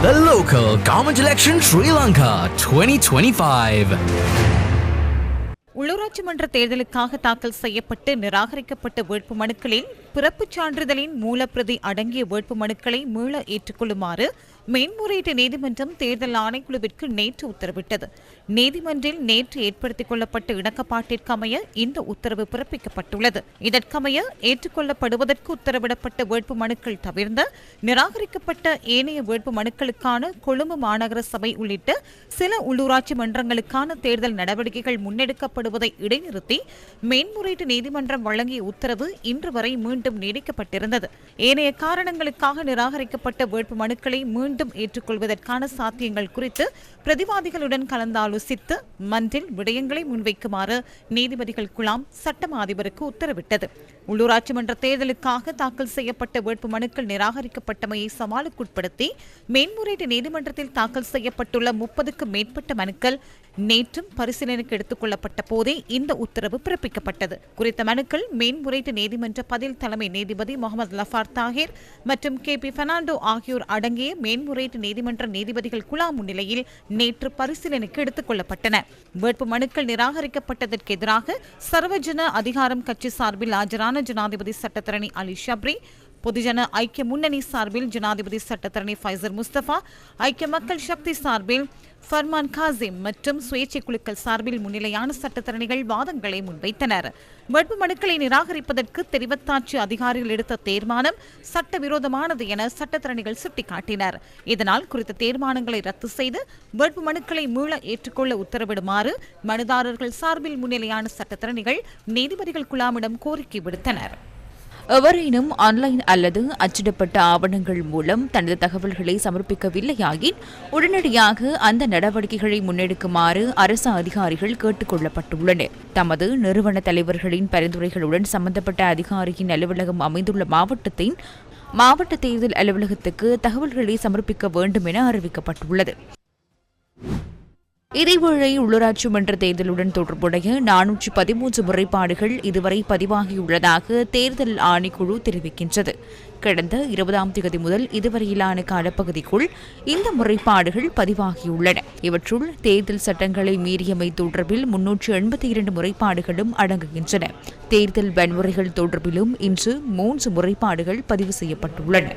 The local government election Sri Lanka 2025. உள்ளூராட்சி மன்ற தேர்தலுக்காக தாக்கல் செய்யப்பட்டு நிராகரிக்கப்பட்ட வேட்புமனுக்களில் பிறப்புச் சான்றிதழின் மூலப்பிரதி அடங்கிய வேட்புமனுக்களை மீள ஏற்றுக்கொள்ளுமாறு மேன்முறையீட்டு நீதிமன்றம் தேர்தல் ஆணைக்குழுவிற்கு நேற்று உத்தரவிட்டது. நீதிமன்றில் நேற்று ஏற்படுத்திக் கொள்ளப்பட்ட இணக்கப்பாட்டிற்கமைய இந்த உத்தரவு பிறப்பிக்கப்பட்டுள்ளது. இதற்கமைய ஏற்றுக்கொள்ளப்படுவதற்கு உத்தரவிடப்பட்ட வேட்புமனுக்கள் தவிர்ந்த நிராகரிக்கப்பட்ட ஏனைய வேட்புமனுக்களுக்கான கொழும்பு மாநகர சபை உள்ளிட்ட சில உள்ளூராட்சி மன்றங்களுக்கான தேர்தல் நடவடிக்கைகள் முன்னெடுக்கப்படுவதை இடைநிறுத்தி மேன்முறையீட்டு நீதிமன்றம் வழங்கிய உத்தரவு இன்று வரை மீண்டும் நீடிக்கப்பட்டிருந்தது. ஏனைய காரணங்களுக்காக நிராகரிக்கப்பட்ட வேட்புமனுக்களை மீண்டும் ஏற்றுக்கொள்வதற்கான சாத்தியங்கள் குறித்து பிரதிவாதிகளுடன் கலந்தாலோசித்து மன்றில் விடயங்களை முன்வைக்குமாறு நீதிபதிகள் குழாம் சட்டமா அதிபருக்கு உத்தரவிட்டது. உள்ளூராட்சி மன்ற தேர்தலுக்காக தாக்கல் செய்யப்பட்ட வேட்புமனுக்கள் நிராகரிக்கப்பட்டமையை சவாலுக்குட்படுத்தி மேன்முறையீட்டு நீதிமன்றத்தில் தாக்கல் செய்யப்பட்டுள்ள 30க்கும் மேற்பட்ட மனுக்கள் நேற்றும் பரிசீலனைக்கு எடுத்துக் கொள்ளப்பட்ட போதே இந்த உத்தரவு பிறப்பிக்கப்பட்டது. குறித்த மனுக்கள் மேன்முறையீட்டு நீதிமன்ற பதில் தலைமை நீதிபதி முகமது லஃபார் தாஹிர் மற்றும் KP பெர்னாண்டோ ஆகியோர் அடங்கிய மேன்முறையீட்டு நீதிமன்ற நீதிபதிகள் குழாம் முன்னிலையில் நேற்று பரிசீலனைக்கு எடுத்துக் கொள்ளப்பட்டன. வேட்பு மனுக்கள் நிராகரிக்கப்பட்டதற்கு எதிராக சர்வஜன அதிகாரம் கட்சி சார்பில் ஆஜரான ஜனாதிபதி சட்டத்தரணி அலி ஷப்ரி, பொதுஜன ஐக்கிய முன்னணி சார்பில் ஜனாதிபதி சட்டத்தரணி ஃபைசர் முஸ்தபா, ஐக்கிய மக்கள் சக்தி சார்பில் ஃபர்மான் காசிம் மற்றும் சுயேட்சை குழுக்கள் சார்பில் முன்னிலையான சட்டத்தரணிகள் வாதங்களை முன்வைத்தனர். வேட்பு மனுக்களை நிராகரிப்பதற்கு தெரிவத்தாட்சி அதிகாரிகள் எடுத்த தீர்மானம் சட்டவிரோதமானது என சட்டத்தரணிகள் சுட்டிக்காட்டினர். இதனால் குறித்த தீர்மானங்களை ரத்து செய்து வேட்பு மனுக்களை மீள ஏற்றுக்கொள்ள உத்தரவிடுமாறு மனுதாரர்கள் சார்பில் முன்னிலையான சட்டத்தரணிகள் நீதிபதிகள் குழாமிடம் கோரிக்கை விடுத்தனர். எவரேனும் ஆன்லைன் அல்லது அச்சிடப்பட்ட ஆவணங்கள் மூலம் தனது தகவல்களை சமர்ப்பிக்கவில்லையாயின் உடனடியாக அந்த நடவடிக்கைகளை முன்னெடுக்குமாறு அரசு அதிகாரிகள் கேட்டுக் கொள்ளப்பட்டுள்ளனர். தமது நிறுவன தலைவர்களின் பரிந்துரைகளுடன் சம்பந்தப்பட்ட அதிகாரியின் அலுவலகம் அமைந்துள்ள மாவட்ட தேர்தல் அலுவலகத்துக்கு தகவல்களை சமர்ப்பிக்க வேண்டும் என அறிவிக்கப்பட்டுள்ளது. இதேவேளை உள்ளூராட்சி மன்ற தேர்தலுடன் தொடர்புடைய 413 முறைப்பாடுகள் இதுவரை பதிவாகியுள்ளதாக தேர்தல் ஆணைக்குழு தெரிவிக்கின்றது. கடந்த 20ஆம் தேதி முதல் இதுவரையிலான காலப்பகுதிக்குள் இந்த முறைப்பாடுகள் பதிவாகியுள்ளன. இவற்றுள் தேர்தல் சட்டங்களை மீறியமை தொடர்பில் 382 முறைப்பாடுகளும் அடங்குகின்றன. தேர்தல் வன்முறைகள் தொடர்பிலும் இன்று 3 முறைப்பாடுகள் பதிவு செய்யப்பட்டுள்ளன.